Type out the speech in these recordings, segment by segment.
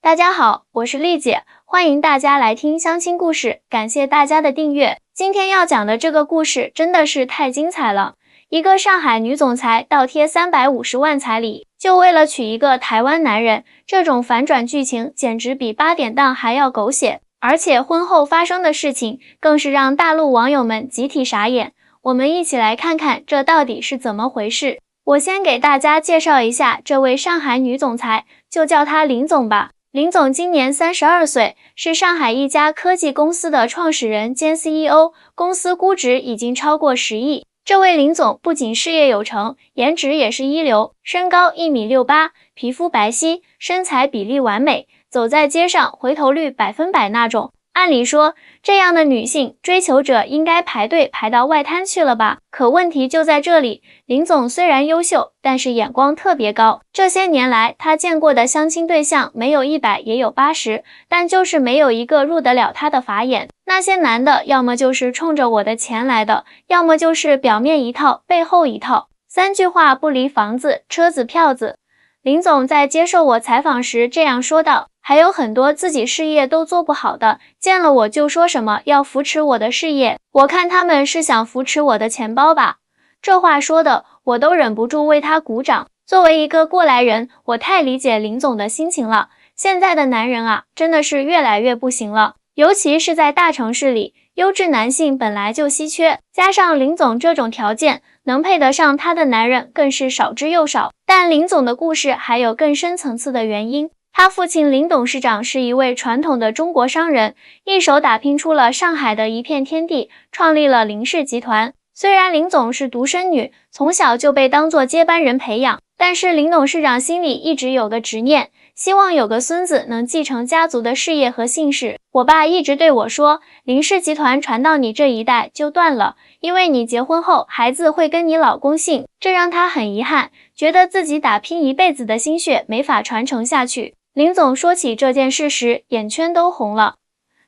大家好，我是丽姐，欢迎大家来听相亲故事，感谢大家的订阅。今天要讲的这个故事真的是太精彩了。一个上海女总裁倒贴350万彩礼，就为了娶一个台湾男人，这种反转剧情简直比8点档还要狗血，而且婚后发生的事情更是让大陆网友们集体傻眼。我们一起来看看这到底是怎么回事。我先给大家介绍一下这位上海女总裁，就叫她林总吧。林总今年32岁，是上海一家科技公司的创始人兼 CEO， 公司估值已经超过10亿。这位林总不仅事业有成，颜值也是一流，身高1.68米，皮肤白皙，身材比例完美，走在街上回头率100%那种。按理说，这样的女性追求者应该排队排到外滩去了吧？可问题就在这里，林总虽然优秀，但是眼光特别高。这些年来，他见过的相亲对象没有100也有80，但就是没有一个入得了他的法眼。那些男的，要么就是冲着我的钱来的，要么就是表面一套，背后一套。3句话不离房子、车子、票子。林总在接受我采访时这样说道。还有很多自己事业都做不好的，见了我就说什么要扶持我的事业，我看他们是想扶持我的钱包吧。这话说的，我都忍不住为他鼓掌。作为一个过来人，我太理解林总的心情了。现在的男人啊，真的是越来越不行了，尤其是在大城市里，优质男性本来就稀缺，加上林总这种条件，能配得上他的男人更是少之又少。但林总的故事还有更深层次的原因。他父亲林董事长是一位传统的中国商人，一手打拼出了上海的一片天地，创立了林氏集团。虽然林总是独生女，从小就被当作接班人培养，但是林董事长心里一直有个执念，希望有个孙子能继承家族的事业和姓氏。我爸一直对我说，林氏集团传到你这一代就断了，因为你结婚后孩子会跟你老公姓，这让他很遗憾，觉得自己打拼一辈子的心血没法传承下去。林总说起这件事时，眼圈都红了。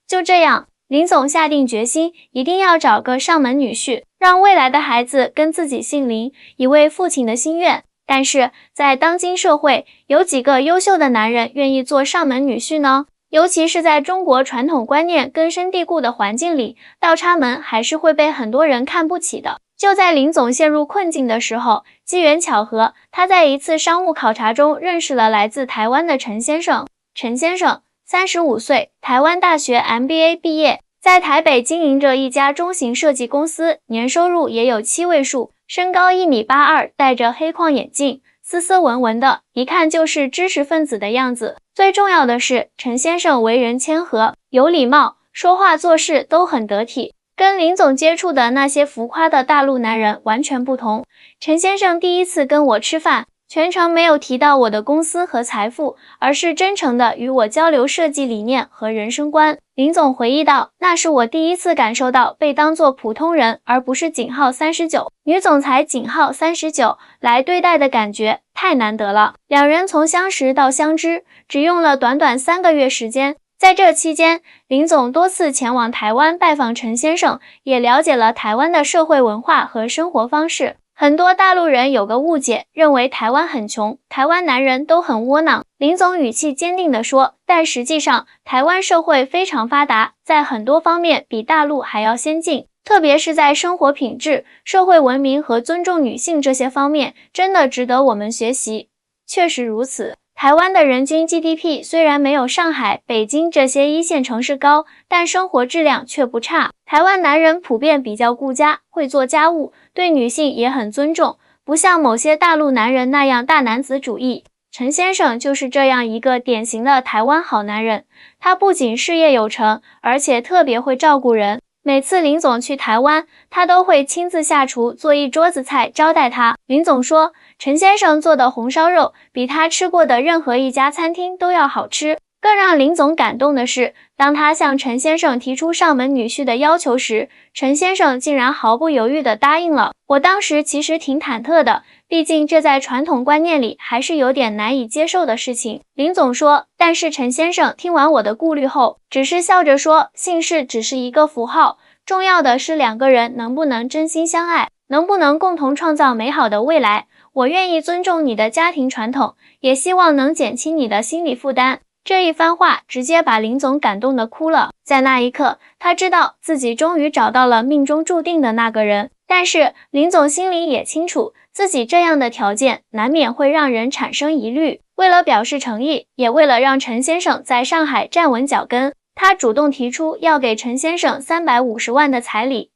就这样，林总下定决心，一定要找个上门女婿，让未来的孩子跟自己姓林，以慰父亲的心愿。但是在当今社会，有几个优秀的男人愿意做上门女婿呢？尤其是在中国传统观念根深蒂固的环境里，倒插门还是会被很多人看不起的。就在林总陷入困境的时候，机缘巧合，他在一次商务考察中认识了来自台湾的陈先生。陈先生35岁，台湾大学 MBA 毕业，在台北经营着一家中型设计公司，年收入也有7位数，身高1.82米，戴着黑框眼镜，斯斯文文的，一看就是知识分子的样子。最重要的是，陈先生为人谦和，有礼貌，说话做事都很得体。跟林总接触的那些浮夸的大陆男人完全不同。陈先生第一次跟我吃饭，全程没有提到我的公司和财富，而是真诚地与我交流设计理念和人生观。林总回忆道，那是我第一次感受到被当作普通人，而不是井号39、女总裁井号39来对待的感觉，太难得了。两人从相识到相知，只用了短短3个月时间。在这期间，林总多次前往台湾拜访陈先生，也了解了台湾的社会文化和生活方式。很多大陆人有个误解，认为台湾很穷，台湾男人都很窝囊。林总语气坚定地说，但实际上，台湾社会非常发达，在很多方面比大陆还要先进，特别是在生活品质、社会文明和尊重女性这些方面，真的值得我们学习。确实如此。台湾的人均 GDP 虽然没有上海、北京这些1线城市高，但生活质量却不差。台湾男人普遍比较顾家，会做家务，对女性也很尊重，不像某些大陆男人那样大男子主义。陈先生就是这样一个典型的台湾好男人，他不仅事业有成，而且特别会照顾人。每次林总去台湾，他都会亲自下厨做一桌子菜招待他。林总说，陈先生做的红烧肉比他吃过的任何一家餐厅都要好吃。更让林总感动的是，当他向陈先生提出上门女婿的要求时，陈先生竟然毫不犹豫地答应了。我当时其实挺忐忑的，毕竟这在传统观念里还是有点难以接受的事情。林总说，但是陈先生听完我的顾虑后，只是笑着说，姓氏只是一个符号，重要的是2个人能不能真心相爱，能不能共同创造美好的未来。我愿意尊重你的家庭传统，也希望能减轻你的心理负担。这一番话直接把林总感动得哭了。在那一刻，他知道自己终于找到了命中注定的那个人。但是林总心里也清楚，自己这样的条件难免会让人产生疑虑。为了表示诚意，也为了让陈先生在上海站稳脚跟，他主动提出要给陈先生350万的彩礼。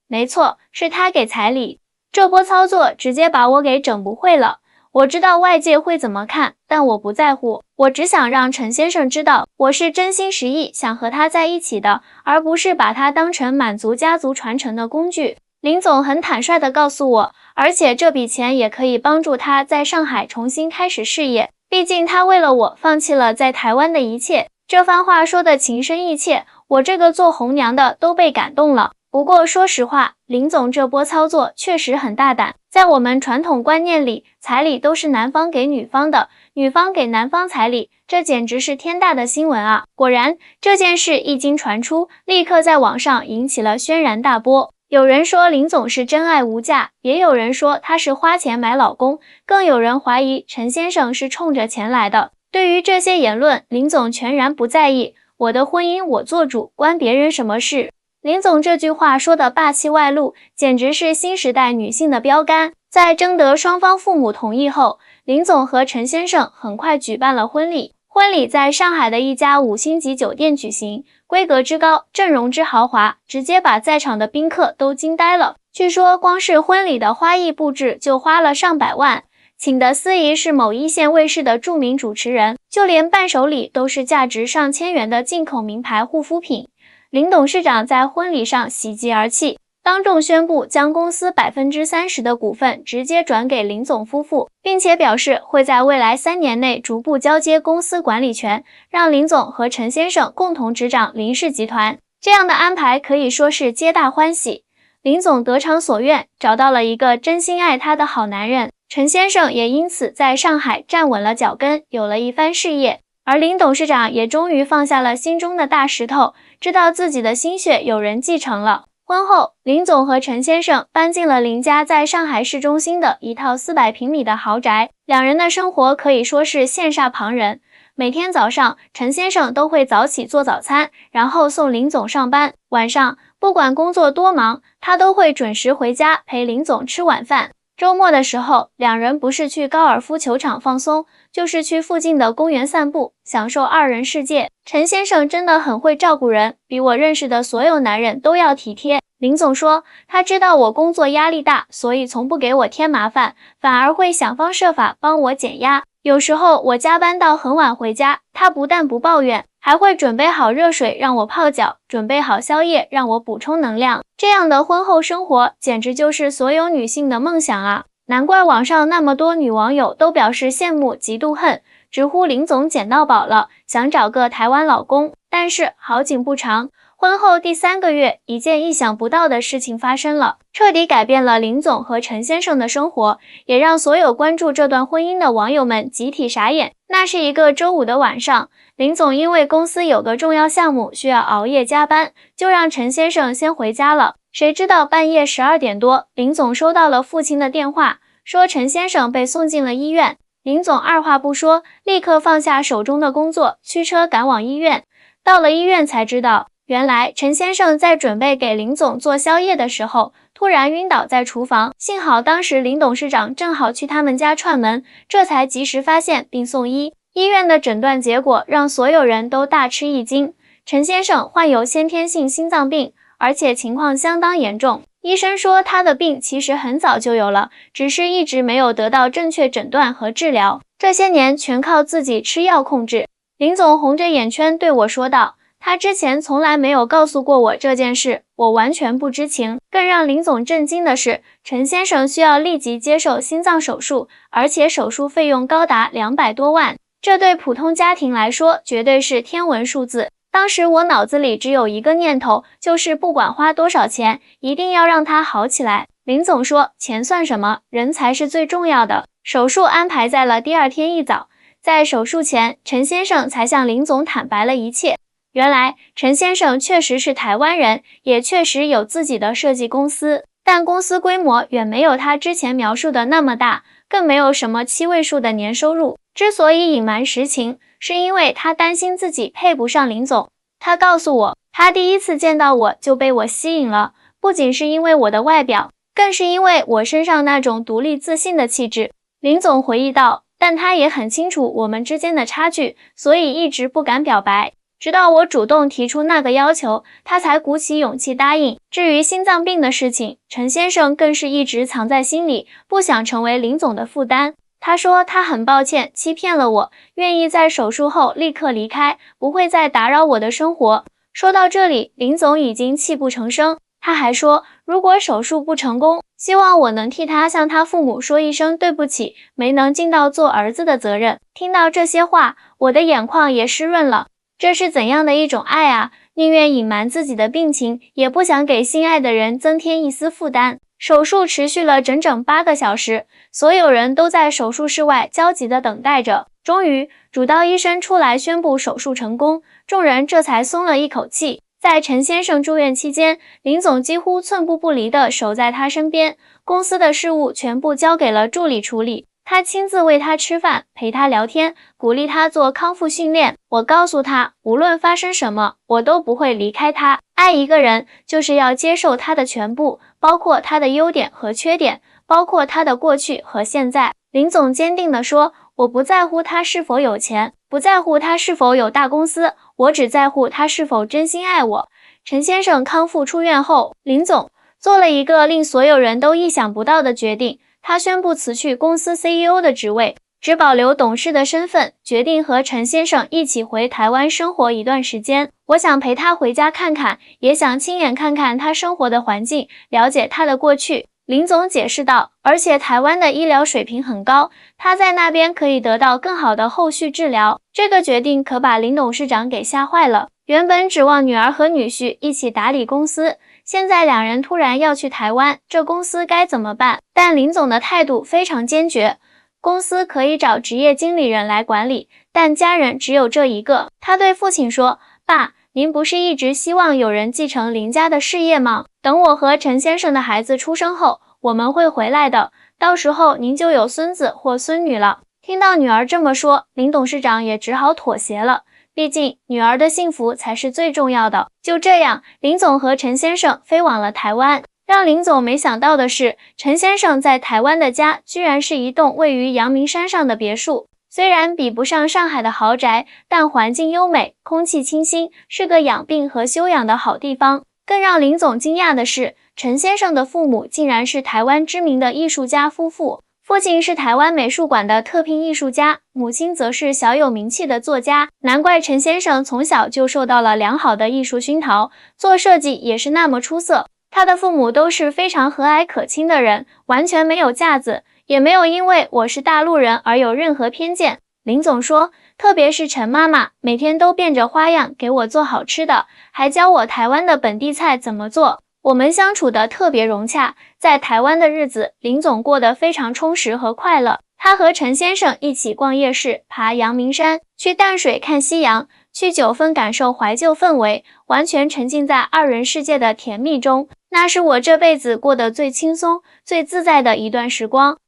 没错，是他给彩礼。这波操作直接把我给整不会了。我知道外界会怎么看，但我不在乎。我只想让陈先生知道，我是真心实意想和他在一起的，而不是把他当成满足家族传承的工具。林总很坦率地告诉我，而且这笔钱也可以帮助他在上海重新开始事业，毕竟他为了我放弃了在台湾的一切。这番话说的情深意切，我这个做红娘的都被感动了。不过说实话，林总这波操作确实很大胆。在我们传统观念里，彩礼都是男方给女方的，女方给男方彩礼，这简直是天大的新闻啊！果然，这件事一经传出，立刻在网上引起了轩然大波。有人说林总是真爱无价，也有人说他是花钱买老公，更有人怀疑陈先生是冲着钱来的。对于这些言论，林总全然不在意，我的婚姻我做主，关别人什么事？林总这句话说的霸气外露，简直是新时代女性的标杆。在征得双方父母同意后，林总和陈先生很快举办了婚礼。婚礼在上海的一家5星级酒店举行，规格之高，阵容之豪华，直接把在场的宾客都惊呆了。据说光是婚礼的花艺布置就花了上百万，请的司仪是某一线卫视的著名主持人，就连伴手礼都是价值上千元的进口名牌护肤品。林董事长在婚礼上喜极而泣，当众宣布将公司30%的股份直接转给林总夫妇，并且表示会在未来3年内逐步交接公司管理权，让林总和陈先生共同执掌林氏集团。这样的安排可以说是皆大欢喜。林总得偿所愿，找到了一个真心爱他的好男人，陈先生也因此在上海站稳了脚跟，有了一番事业。而林董事长也终于放下了心中的大石头，知道自己的心血有人继承了。婚后，林总和陈先生搬进了林家在上海市中心的一套400平米的豪宅，两人的生活可以说是羡煞旁人。每天早上，陈先生都会早起做早餐，然后送林总上班。晚上，不管工作多忙，他都会准时回家陪林总吃晚饭。周末的时候，两人不是去高尔夫球场放松，就是去附近的公园散步，享受二人世界。陈先生真的很会照顾人，比我认识的所有男人都要体贴。林总说，他知道我工作压力大，所以从不给我添麻烦，反而会想方设法帮我减压。有时候我加班到很晚回家，他不但不抱怨，还会准备好热水让我泡脚，准备好宵夜让我补充能量。这样的婚后生活简直就是所有女性的梦想啊！难怪网上那么多女网友都表示羡慕嫉妒恨，直呼林总捡到宝了，想找个台湾老公。但是好景不长，婚后第3个月，一件意想不到的事情发生了，彻底改变了林总和陈先生的生活，也让所有关注这段婚姻的网友们集体傻眼。那是一个周五的晚上，林总因为公司有个重要项目需要熬夜加班，就让陈先生先回家了。谁知道半夜12点多，林总收到了父亲的电话，说陈先生被送进了医院。林总二话不说，立刻放下手中的工作，驱车赶往医院。到了医院才知道，原来陈先生在准备给林总做宵夜的时候，突然晕倒在厨房，幸好当时林董事长正好去他们家串门，这才及时发现并送医。医院的诊断结果让所有人都大吃一惊，陈先生患有先天性心脏病，而且情况相当严重。医生说他的病其实很早就有了，只是一直没有得到正确诊断和治疗，这些年全靠自己吃药控制。林总红着眼圈对我说道，他之前从来没有告诉过我这件事，我完全不知情。更让林总震惊的是，陈先生需要立即接受心脏手术，而且手术费用高达200多万，这对普通家庭来说绝对是天文数字。当时我脑子里只有一个念头，就是不管花多少钱，一定要让他好起来。林总说，钱算什么，人才是最重要的。手术安排在了第2天一早，在手术前，陈先生才向林总坦白了一切。原来陈先生确实是台湾人，也确实有自己的设计公司，但公司规模远没有他之前描述的那么大，更没有什么7位数的年收入。之所以隐瞒实情，是因为他担心自己配不上林总。他告诉我，他第一次见到我就被我吸引了，不仅是因为我的外表，更是因为我身上那种独立自信的气质。林总回忆道，但他也很清楚我们之间的差距，所以一直不敢表白。直到我主动提出那个要求，他才鼓起勇气答应。至于心脏病的事情，陈先生更是一直藏在心里，不想成为林总的负担。他说他很抱歉欺骗了我，愿意在手术后立刻离开，不会再打扰我的生活。说到这里，林总已经泣不成声。他还说，如果手术不成功，希望我能替他向他父母说一声对不起，没能尽到做儿子的责任。听到这些话，我的眼眶也湿润了。这是怎样的一种爱啊！宁愿隐瞒自己的病情，也不想给心爱的人增添一丝负担。手术持续了整整8个小时，所有人都在手术室外焦急地等待着。终于，主刀医生出来宣布手术成功，众人这才松了一口气。在陈先生住院期间，林总几乎寸步不离地守在他身边，公司的事务全部交给了助理处理。他亲自喂他吃饭，陪他聊天，鼓励他做康复训练。我告诉他，无论发生什么，我都不会离开他。爱一个人，就是要接受他的全部，包括他的优点和缺点，包括他的过去和现在。林总坚定地说，我不在乎他是否有钱，不在乎他是否有大公司，我只在乎他是否真心爱我。陈先生康复出院后，林总做了一个令所有人都意想不到的决定。他宣布辞去公司 CEO 的职位，只保留董事的身份，决定和陈先生一起回台湾生活一段时间。我想陪他回家看看，也想亲眼看看他生活的环境，了解他的过去。林总解释道，而且台湾的医疗水平很高，他在那边可以得到更好的后续治疗。这个决定可把林董事长给吓坏了，原本指望女儿和女婿一起打理公司，现在两人突然要去台湾，这公司该怎么办？但林总的态度非常坚决，公司可以找职业经理人来管理，但家人只有这一个。他对父亲说，爸，您不是一直希望有人继承林家的事业吗？等我和陈先生的孩子出生后，我们会回来的，到时候您就有孙子或孙女了。听到女儿这么说，林董事长也只好妥协了。毕竟女儿的幸福才是最重要的。就这样，林总和陈先生飞往了台湾。让林总没想到的是，陈先生在台湾的家居然是一栋位于阳明山上的别墅。虽然比不上上海的豪宅，但环境优美，空气清新，是个养病和休养的好地方。更让林总惊讶的是，陈先生的父母竟然是台湾知名的艺术家夫妇。父亲是台湾美术馆的特聘艺术家，母亲则是小有名气的作家，难怪陈先生从小就受到了良好的艺术熏陶，做设计也是那么出色。他的父母都是非常和蔼可亲的人，完全没有架子，也没有因为我是大陆人而有任何偏见。林总说，特别是陈妈妈，每天都变着花样给我做好吃的，还教我台湾的本地菜怎么做。我们相处得特别融洽，在台湾的日子，林总过得非常充实和快乐。他和陈先生一起逛夜市，爬阳明山，去淡水看夕阳，去九份感受怀旧氛围，完全沉浸在二人世界的甜蜜中。那是我这辈子过得最轻松、最自在的一段时光。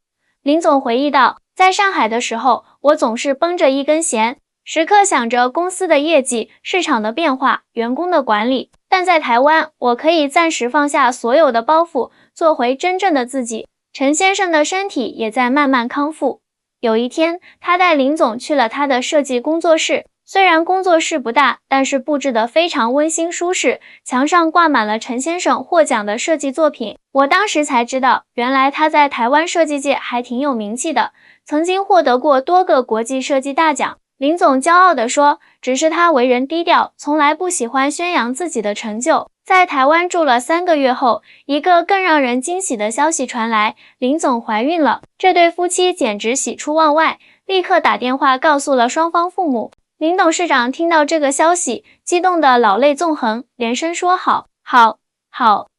林总回忆道，在上海的时候，我总是绷着一根弦，时刻想着公司的业绩、市场的变化、员工的管理。但在台湾，我可以暂时放下所有的包袱，做回真正的自己。陈先生的身体也在慢慢康复。有一天，他带林总去了他的设计工作室。虽然工作室不大，但是布置得非常温馨舒适，墙上挂满了陈先生获奖的设计作品。我当时才知道，原来他在台湾设计界还挺有名气的，曾经获得过多个国际设计大奖。林总骄傲地说，只是他为人低调，从来不喜欢宣扬自己的成就。在台湾住了3个月后，一个更让人惊喜的消息传来，林总怀孕了。这对夫妻简直喜出望外，立刻打电话告诉了双方父母。林董事长听到这个消息，激动得老泪纵横，连声说好。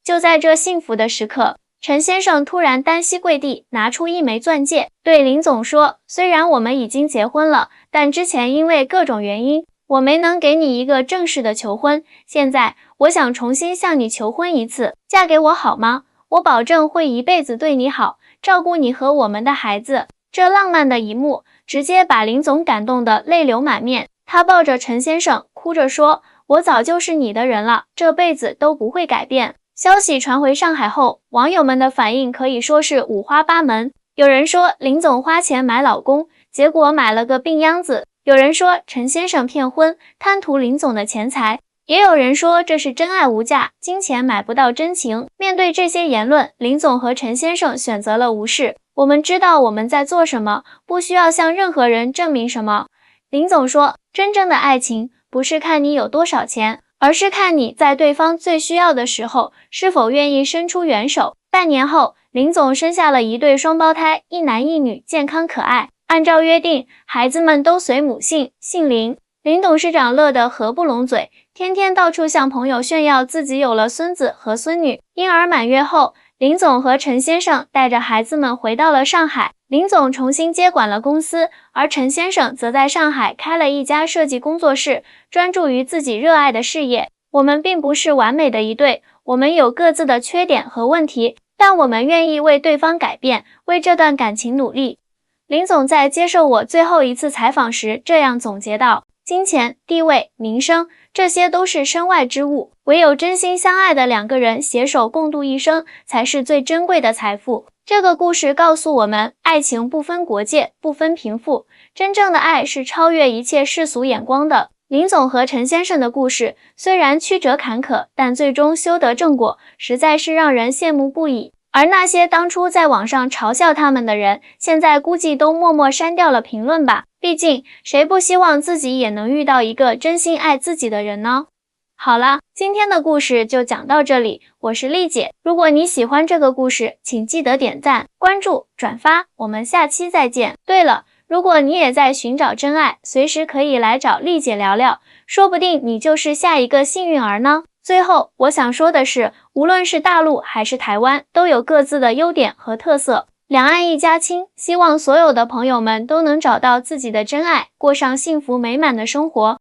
就在这幸福的时刻，陈先生突然单膝跪地，拿出一枚钻戒，对林总说，虽然我们已经结婚了，但之前因为各种原因，我没能给你一个正式的求婚，现在我想重新向你求婚一次，嫁给我好吗？我保证会一辈子对你好，照顾你和我们的孩子。这浪漫的一幕直接把林总感动得泪流满面，他抱着陈先生哭着说：“我早就是你的人了，这辈子都不会改变。”消息传回上海后，网友们的反应可以说是五花八门。有人说林总花钱买老公，结果买了个病秧子；有人说陈先生骗婚，贪图林总的钱财；也有人说这是真爱无价，金钱买不到真情。面对这些言论，林总和陈先生选择了无视。我们知道我们在做什么，不需要向任何人证明什么。林总说，真正的爱情不是看你有多少钱，而是看你在对方最需要的时候是否愿意伸出援手。半年后，林总生下了一对双胞胎，一男一女，健康可爱。按照约定，孩子们都随母姓，姓林。林董事长乐得合不拢嘴，天天到处向朋友炫耀自己有了孙子和孙女。婴儿满月后，林总和陈先生带着孩子们回到了上海。林总重新接管了公司，而陈先生则在上海开了一家设计工作室，专注于自己热爱的事业。我们并不是完美的一对，我们有各自的缺点和问题，但我们愿意为对方改变，为这段感情努力。林总在接受我最后一次采访时这样总结道：金钱、地位、名声，这些都是身外之物，唯有真心相爱的两个人携手共度一生，才是最珍贵的财富。这个故事告诉我们，爱情不分国界，不分贫富，真正的爱是超越一切世俗眼光的。林总和陈先生的故事虽然曲折坎坷，但最终修得正果，实在是让人羡慕不已。而那些当初在网上嘲笑他们的人，现在估计都默默删掉了评论吧。毕竟，谁不希望自己也能遇到一个真心爱自己的人呢？好了，今天的故事就讲到这里，我是丽姐。如果你喜欢这个故事，请记得点赞、关注、转发，我们下期再见。对了，如果你也在寻找真爱，随时可以来找丽姐聊聊，说不定你就是下一个幸运儿呢。最后，我想说的是，无论是大陆还是台湾，都有各自的优点和特色。两岸一家亲，希望所有的朋友们都能找到自己的真爱，过上幸福美满的生活。